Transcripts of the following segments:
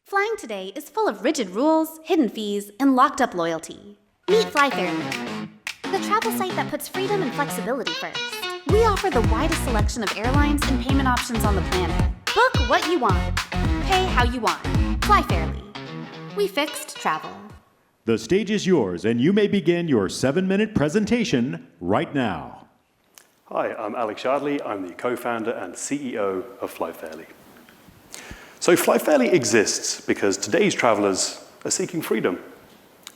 Flying today is full of rigid rules, hidden fees, and locked-up loyalty. Meet Fly Fairly, the travel site that puts freedom and flexibility first. We offer the widest selection of airlines and payment options on the planet. Book what you want. Pay how you want. Fly Fairly. We fixed travel. The stage is yours, and you may begin your 7-minute presentation right now. Hi, I'm Alex Yardley. I'm the co-founder and CEO of Fly Fairly. So Fly Fairly exists because today's travelers are seeking freedom.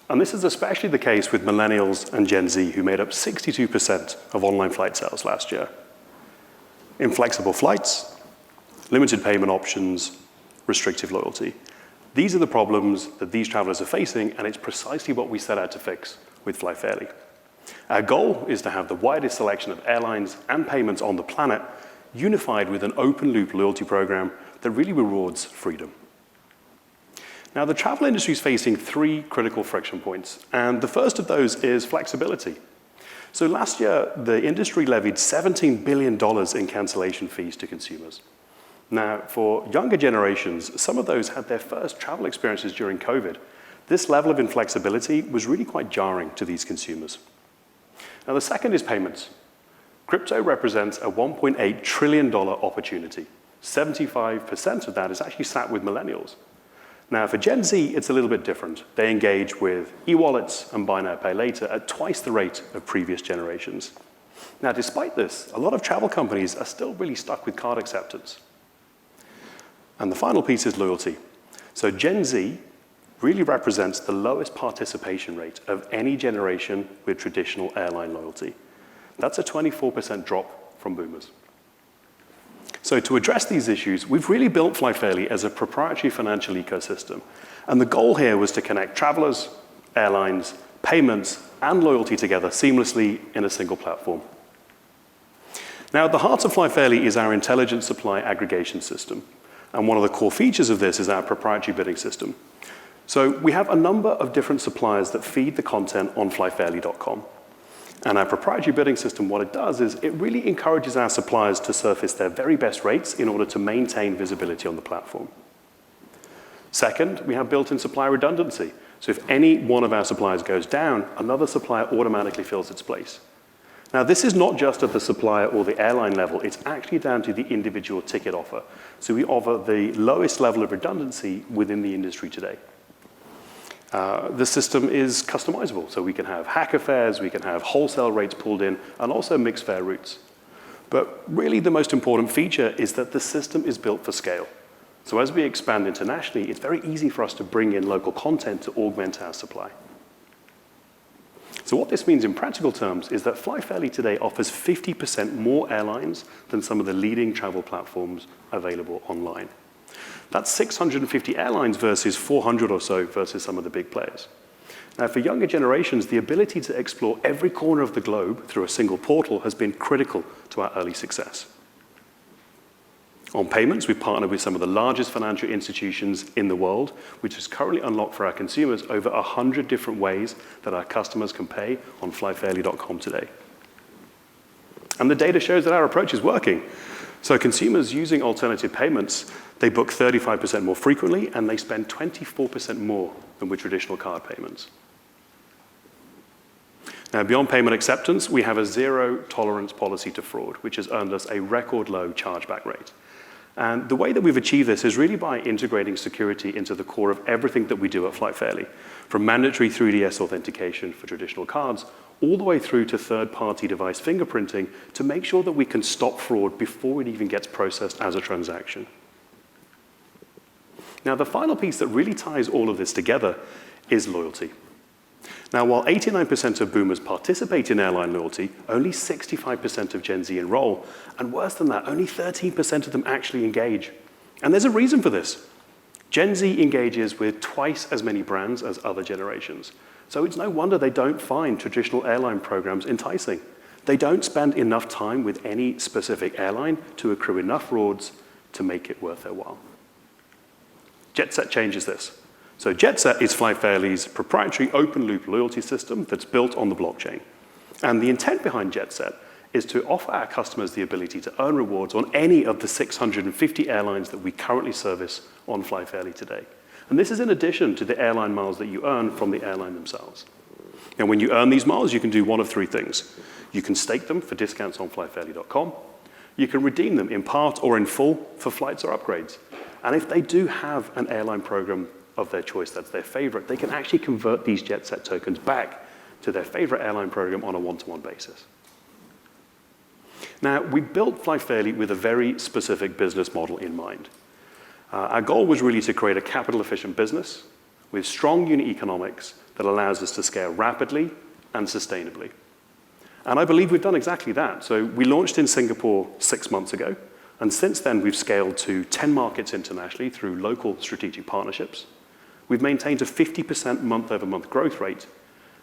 And this is especially the case with millennials and Gen Z, who made up 62% of online flight sales last year. Inflexible flights, limited payment options, restrictive loyalty. These are the problems that these travelers are facing, and it's precisely what we set out to fix with Fly Fairly. Our goal is to have the widest selection of airlines and payments on the planet, unified with an open-loop loyalty program that really rewards freedom. Now, the travel industry is facing 3 critical friction points, and the first of those is flexibility. So last year, the industry levied $17 billion in cancellation fees to consumers. Now, for younger generations, some of those had their first travel experiences during COVID. This level of inflexibility was really quite jarring to these consumers. Now, the second is payments. Crypto represents a $1.8 trillion opportunity. 75% of that is actually sat with millennials. Now, for Gen Z, it's a little bit different. They engage with e-wallets and buy now, pay later at twice the rate of previous generations. Now, despite this, a lot of travel companies are still really stuck with card acceptance. And the final piece is loyalty. So Gen Z really represents the lowest participation rate of any generation with traditional airline loyalty. That's a 24% drop from boomers. So to address these issues, we've really built Fly Fairly as a proprietary financial ecosystem. And the goal here was to connect travelers, airlines, payments, and loyalty together seamlessly in a single platform. Now, at the heart of Fly Fairly is our intelligent supply aggregation system. And one of the core features of this is our proprietary bidding system. So we have a number of different suppliers that feed the content on flyfairly.com. And our proprietary bidding system, what it does is it really encourages our suppliers to surface their very best rates in order to maintain visibility on the platform. Second, we have built-in supplier redundancy. So if any one of our suppliers goes down, another supplier automatically fills its place. Now, this is not just at the supplier or the airline level, it's actually down to the individual ticket offer. So we offer the lowest level of redundancy within the industry today. The system is customizable, so we can have hacker fares, we can have wholesale rates pulled in, and also mixed fare routes. But really the most important feature is that the system is built for scale. So as we expand internationally, it's very easy for us to bring in local content to augment our supply. So what this means in practical terms is that Fly Fairly today offers 50% more airlines than some of the leading travel platforms available online. That's 650 airlines versus 400 or so versus some of the big players. Now, for younger generations, the ability to explore every corner of the globe through a single portal has been critical to our early success. On payments, we partner with some of the largest financial institutions in the world, which is currently unlocked for our consumers over 100 different ways that our customers can pay on flyfairly.com today. And the data shows that our approach is working. So consumers using alternative payments, they book 35% more frequently, and they spend 24% more than with traditional card payments. Now, beyond payment acceptance, we have a zero-tolerance policy to fraud, which has earned us a record-low chargeback rate. And the way that we've achieved this is really by integrating security into the core of everything that we do at Fly Fairly, from mandatory 3DS authentication for traditional cards, all the way through to third-party device fingerprinting to make sure that we can stop fraud before it even gets processed as a transaction. Now, the final piece that really ties all of this together is loyalty. Now, while 89% of boomers participate in airline loyalty, only 65% of Gen Z enroll, and worse than that, only 13% of them actually engage. And there's a reason for this. Gen Z engages with twice as many brands as other generations. So it's no wonder they don't find traditional airline programs enticing. They don't spend enough time with any specific airline to accrue enough rewards to make it worth their while. JetSet changes this. So JetSet is Fly Fairly's proprietary open-loop loyalty system that's built on the blockchain. And the intent behind JetSet is to offer our customers the ability to earn rewards on any of the 650 airlines that we currently service on Fly Fairly today. And this is in addition to the airline miles that you earn from the airline themselves. And when you earn these miles, you can do one of three things. You can stake them for discounts on flyfairly.com. You can redeem them in part or in full for flights or upgrades. And if they do have an airline program of their choice that's their favorite, they can actually convert these JetSet tokens back to their favorite airline program on a one-to-one basis. Now, we built Fly Fairly with a very specific business model in mind. Our goal was really to create a capital-efficient business with strong unit economics that allows us to scale rapidly and sustainably. And I believe we've done exactly that. So we launched in Singapore 6 months ago, and since then we've scaled to 10 markets internationally through local strategic partnerships. We've maintained a 50% month-over-month growth rate,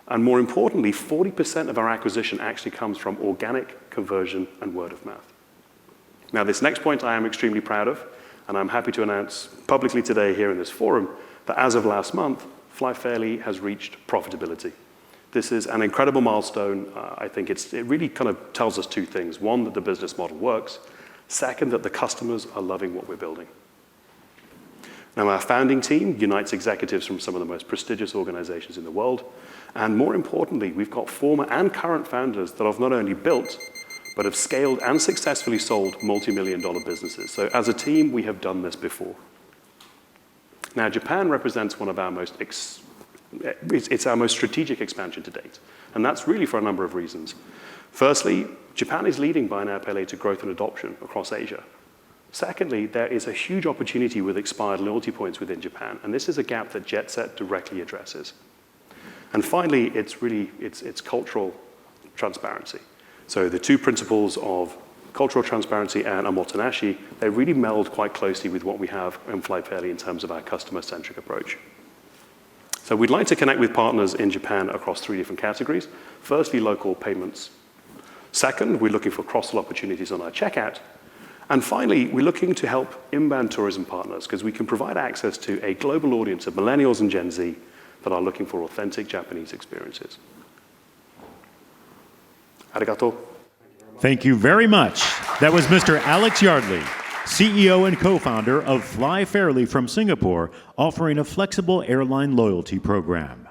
and more importantly, 40% of our acquisition actually comes from organic conversion and word of mouth. Now, this next point I am extremely proud of, and I'm happy to announce publicly today here in this forum that as of last month, Fly Fairly has reached profitability. This is an incredible milestone. I think it really kind of tells us two things. One, that the business model works. Second, that the customers are loving what we're building. Now, our founding team unites executives from some of the most prestigious organizations in the world. And more importantly, we've got former and current founders that have not only built, but have scaled and successfully sold multi-million-dollar businesses. So as a team, we have done this before. Now, Japan represents one of our it's our most strategic expansion to date. And that's really for a number of reasons. Firstly, Japan is leading buy now, pay later growth and adoption across Asia. Secondly, there is a huge opportunity with expired loyalty points within Japan, and this is a gap that JetSet directly addresses. And finally, it's cultural transparency. So the two principles of cultural transparency and omotenashi, they really meld quite closely with what we have in Fly Fairly in terms of our customer-centric approach. So we'd like to connect with partners in Japan across three different categories. Firstly, local payments. Second, we're looking for cross-sell opportunities on our checkout. And finally, we're looking to help inbound tourism partners because we can provide access to a global audience of millennials and Gen Z that are looking for authentic Japanese experiences. Arigato. Thank you very much. That was Mr. Alex Yardley, CEO and co-founder of Fly Fairly from Singapore, offering a flexible airline loyalty program.